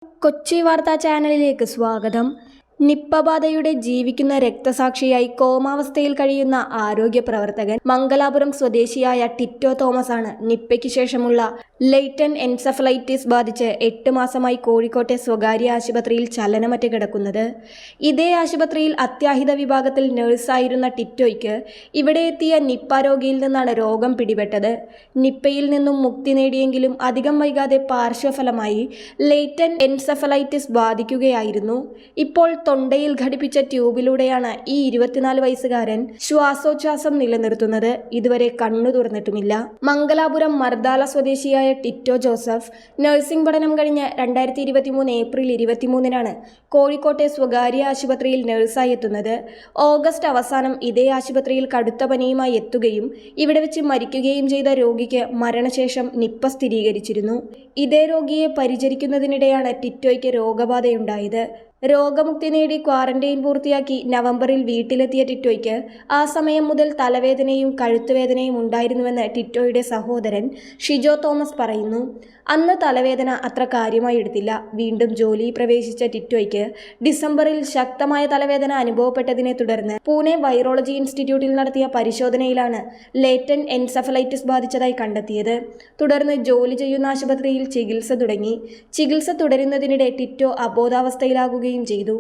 കൊച്ചി വാർത്താ ചാനലിലേക്ക് സ്വാഗതം. നിപ്പ ബാധയുടെ ജീവിക്കുന്ന രക്തസാക്ഷിയായി കോമാവസ്ഥയിൽ കഴിയുന്ന ആരോഗ്യ പ്രവർത്തകൻ മംഗലാപുരം സ്വദേശിയായ ടിറ്റോ തോമസ് ആണ് നിപ്പയ്ക്ക് ശേഷമുള്ള ലേറ്റന്റ് എൻസഫലൈറ്റിസ് ബാധിച്ച് 8 മാസമായി കോഴിക്കോട്ടെ സ്വകാര്യ ആശുപത്രിയിൽ ചലനമറ്റ് കിടക്കുന്നത്. ഇതേ ആശുപത്രിയിൽ അത്യാഹിത വിഭാഗത്തിൽ നഴ്സായിരുന്ന ടിറ്റോയ്ക്ക് ഇവിടെ എത്തിയ നിപ്പ രോഗിയിൽ നിന്നാണ് രോഗം പിടിപെട്ടത്. നിപ്പയിൽ നിന്നും മുക്തി നേടിയെങ്കിലും അധികം വൈകാതെ പാർശ്വഫലമായി ലേറ്റന്റ് എൻസഫലൈറ്റിസ് ബാധിക്കുകയായിരുന്നു. ഇപ്പോൾ തൊണ്ടയിൽ ഘടിപ്പിച്ച ട്യൂബിലൂടെയാണ് ഈ 24 വയസ്സുകാരൻ ശ്വാസോച്ഛ്വാസം നിലനിർത്തുന്നത്. ഇതുവരെ കണ്ണു തുറന്നിട്ടുമില്ല. മംഗലാപുരം മർദാല സ്വദേശിയായ ടിറ്റോ ജോസഫ് നഴ്സിംഗ് പഠനം കഴിഞ്ഞ് 2023 ഏപ്രിൽ 23-നാണ് കോഴിക്കോട്ടെ സ്വകാര്യ ആശുപത്രിയിൽ നഴ്സായി എത്തുന്നത്. ഓഗസ്റ്റ് അവസാനം ഇതേ ആശുപത്രിയിൽ കടുത്ത പനിയുമായി എത്തുകയും ഇവിടെ വെച്ച് മരിക്കുകയും ചെയ്ത രോഗിക്ക് മരണശേഷം നിപ്പ സ്ഥിരീകരിച്ചിരുന്നു. ഇതേ രോഗിയെ പരിചരിക്കുന്നതിനിടെയാണ് ടിറ്റോയ്ക്ക് രോഗബാധയുണ്ടായത്. രോഗമുക്തി നേടി ക്വാറന്റൈൻ പൂർത്തിയാക്കി നവംബറിൽ വീട്ടിലെത്തിയ ടിറ്റോയ്ക്ക് ആ സമയം മുതൽ തലവേദനയും കഴുത്തുവേദനയും ഉണ്ടായിരുന്നുവെന്ന് ടിറ്റോയുടെ സഹോദരൻ ഷിജോ തോമസ് പറയുന്നു. അന്ന് തലവേദന അത്ര കാര്യമായി എടുത്തില്ല. വീണ്ടും ജോലിയിൽ പ്രവേശിച്ച ടിറ്റോയ്ക്ക് ഡിസംബറിൽ ശക്തമായ തലവേദന അനുഭവപ്പെട്ടതിനെ തുടർന്ന് പൂനെ വൈറോളജി ഇൻസ്റ്റിറ്റ്യൂട്ടിൽ നടത്തിയ പരിശോധനയിലാണ് ലേറ്റന്റ് എൻസഫലൈറ്റിസ് ബാധിച്ചതായി കണ്ടെത്തിയത്. തുടർന്ന് ജോലി ചെയ്യുന്ന ആശുപത്രിയിൽ ചികിത്സ തുടങ്ങി. ചികിത്സ തുടരുന്നതിനിടെ ടിറ്റോ അബോധാവസ്ഥയിലാകുകയും ചെയ്തു.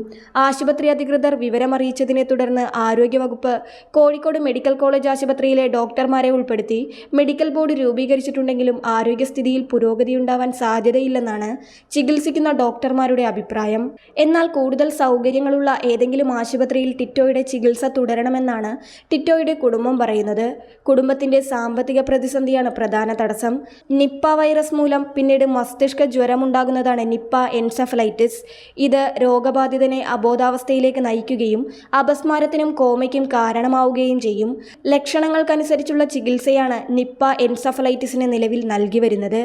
ആശുപത്രി അധികൃതർ വിവരമറിയിച്ചതിനെ തുടർന്ന് ആരോഗ്യവകുപ്പ് കോഴിക്കോട് മെഡിക്കൽ കോളേജ് ആശുപത്രിയിലെ ഡോക്ടർമാരെ ഉൾപ്പെടുത്തി മെഡിക്കൽ ബോർഡ് രൂപീകരിച്ചിട്ടുണ്ടെങ്കിലും ആരോഗ്യസ്ഥിതിയിൽ പുരോഗതിയുണ്ടാവാൻ സാധ്യതയില്ലെന്നാണ് ചികിത്സിക്കുന്ന ഡോക്ടർമാരുടെ അഭിപ്രായം. എന്നാൽ കൂടുതൽ സൗകര്യങ്ങളുള്ള ഏതെങ്കിലും ആശുപത്രിയിൽ ടിറ്റോയുടെ ചികിത്സ തുടരണമെന്നാണ് ടിറ്റോയുടെ കുടുംബം പറയുന്നത്. കുടുംബത്തിന്റെ സാമ്പത്തിക പ്രതിസന്ധിയാണ് പ്രധാന തടസ്സം. നിപ്പ വൈറസ് മൂലം പിന്നീട് മസ്തിഷ്ക ജ്വരമുണ്ടാകുന്നതാണ് നിപ്പ എൻസഫലൈറ്റിസ്. ഇത് രോഗബാധിതനെ അബോധാവസ്ഥയിലേക്ക് നയിക്കുകയും അപസ്മാരത്തിനും കോമയ്ക്കും കാരണമാവുകയും ചെയ്യും. ലക്ഷണങ്ങൾക്കനുസരിച്ചുള്ള ചികിത്സയാണ് നിപ്പ എൻസഫലൈറ്റിസിന് നിലവിൽ നൽകി വരുന്നത്.